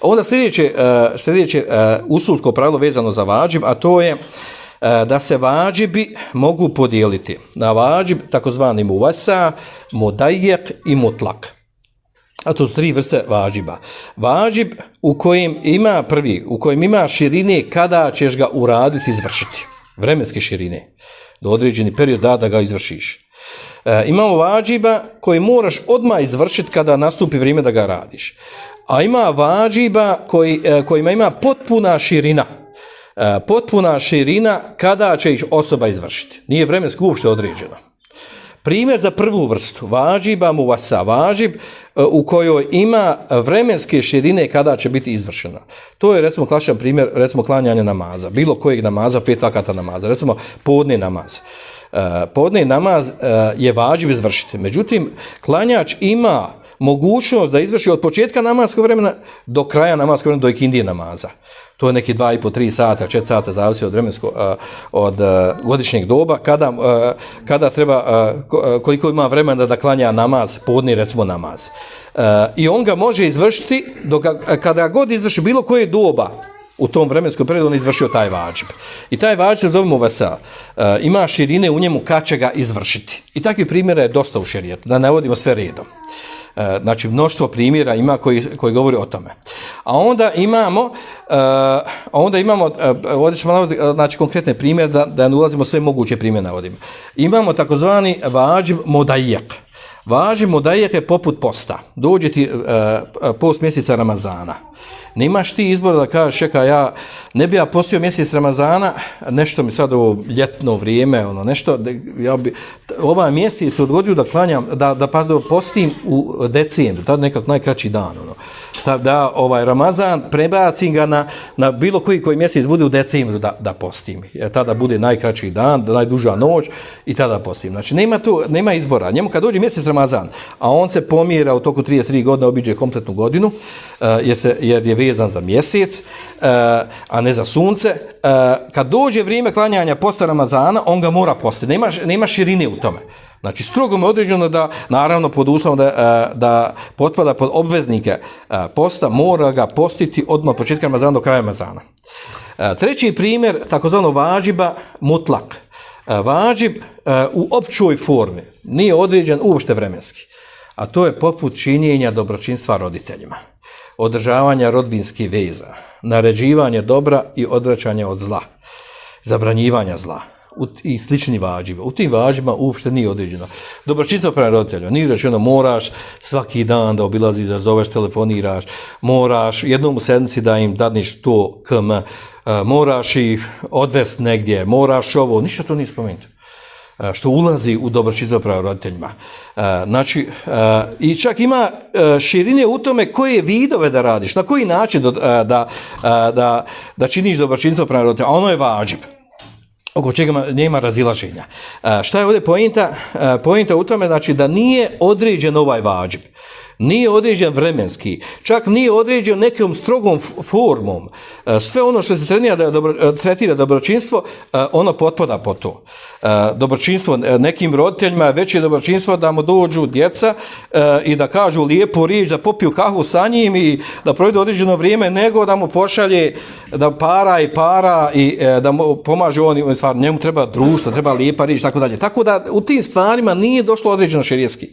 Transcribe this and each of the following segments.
Onda sljedeće usulsko pravilo vezano za vađib, a to je da se vađibi mogu podijeliti na vađib takozvani muvasa, mudajjek i mutlak. A to su 3 vrste vađiba. Vađib u kojem ima širine kada ćeš ga uraditi, izvršiti. Vremenske širine. Do određeni period da ga izvršiš. Imamo vađiba koji moraš odmah izvršiti kada nastupi vrijeme da ga radiš. A ima vađiba kojima ima potpuna širina. Potpuna širina kada će ih osoba izvršiti. Nije vremenski uopšte određeno. Primjer za prvu vrstu, vađiba muvasa, vađib u kojoj ima vremenske širine kada će biti izvršena. To je recimo klasičan primjer, recimo klanjanje namaza, bilo kojeg namaza, 5 vakata namaza, recimo podne namaz. Podne namaz je vađib izvršiti. Međutim, klanjač ima mogućnost da izvrši od početka namaskog vremena do kraja namaskog vremena, do ikindije namaza. To je neki 2,5-3 sata, 4 sata, zavisi od od godišnjeg doba, kada treba, koliko ima vremena da klanja namaz, podni recimo namaz. I on ga može izvršiti, kada god izvrši bilo koje doba, u tom vremenskom periodu on izvršio taj vađib. I taj vađib, zovemo vasa, ima širine u njemu kad će ga izvršiti. I takvih primjera je dosta u šerijetu, da ne vodimo sve redom. Znači, mnoštvo primjera ima koji govori o tome. A onda imamo ovdje ćemo navoditi, znači, konkretne primjere, da ne ulazimo sve moguće primjere navodimo. Imamo takozvani vađib mudajjek. Vađib mudajjek je poput posta. Dođe ti post mjeseca Ramazana. Nemaš ti izbora da kažeš, čekaj, ja ne bi ja postio mjesec Ramazana, nešto mi sad ovo ljetno vrijeme, nešto, ovaj mjesec odgodio da klanjam, da postim u decembru, tada nekako najkraći dan, da Ramazan prebacim ga na bilo koji mjesec bude u decembru da postim, jer tada bude najkraći dan, najduža noć i tada postim. Znači, nema izbora. Njemu kad dođe mjesec Ramazan, a on se pomjera u toku 33 godine, obiđe kompletnu godinu, jer je vezan za mjesec, a ne za sunce. Kad dođe vrijeme klanjanja posta Ramazana, on ga mora postiti. Nema širine u tome. Znači, strogo je određeno da, naravno, pod uslovom da potpada pod obveznike posta, mora ga postiti odmah od početka Ramazana do kraja Ramazana. Treći primjer, takozvano vađiba mutlak. Vađib u općoj formi, nije određen uopšte vremenski. A to je poput činjenja dobročinstva roditeljima, održavanja rodbinskih veza, naređivanje dobra i odvraćanje od zla, zabranjivanja zla i slični vađiba. U tim vađibama uopšte nije određeno. Dobročinstvo prema roditeljima, nije rečeno moraš svaki dan da obilaziš, da zoveš, telefoniraš, moraš jednom u sedmici da im dadneš 100 km, moraš ih odvesti negdje, moraš ovo, ništa to nije spomenuto. Što ulazi u dobročinstvo prema roditeljima. Znači, i čak ima širine u tome koje vidove da radiš, na koji način da činiš dobročinstvo prema roditeljima, a ono je vađib, oko čega nema razilaženja. Šta je ovdje pointa? Pointa u tome, znači, da nije određen ovaj vađib. Nije određen vremenski, čak nije određen nekom strogom formom. Sve ono što se tretira dobročinstvo, ono potpada po to. Dobročinstvo nekim roditeljima je veće dobročinstvo da mu dođu djeca i da kažu lijepu riječ, da popiju kahu sa njim i da provedu određeno vrijeme, nego da mu pošalje da para i da mu pomaže on stvar. Njemu treba društvo, treba lijepa riječ, tako dalje. Tako da u tim stvarima nije došlo određeno šerijski.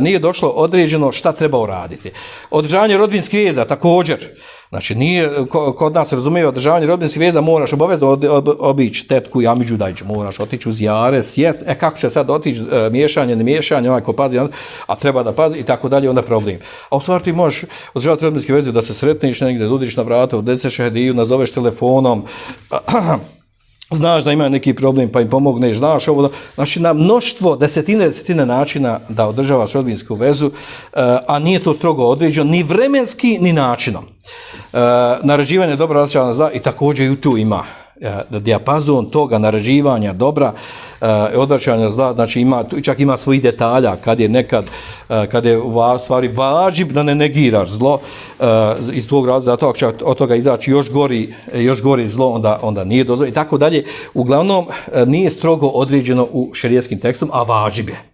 Nije došlo određeno šta treba uraditi. Održavanje rodbinskih veza također. Znači, nije kod nas razumije održavanje rodbinskih veza, moraš obavezno obići tetku i amidžu dajđu, moraš otići u zjare, sjest, kako će sad otići, miješanje, ne miješanje, onaj ko pazi, a treba da pazi i tako dalje, onda problem. A u stvari ti možeš održavati rodbinske veze da se sretniš negdje, da udiš na vrata, odneseš hediju, nazoveš telefonom, znaš da ima neki problem pa im pomogneš, znaš ovo. Znači, na mnoštvo, desetine načina da održavaš rodbinsku vezu, a nije to strogo određeno, ni vremenski, ni načinom. Naređivanje dobra, različavanja zla i također i tu ima dijapazon toga naređivanja dobra, odvraćanja zla, znači čak ima svojih detalja kad je u stvari vađib da ne negiraš zlo, iz tog razloga, zato ako od toga izaći još gori zlo, onda nije dozvoljeno i tako dalje. Uglavnom, nije strogo određeno u šerijskim tekstom, a vađib je.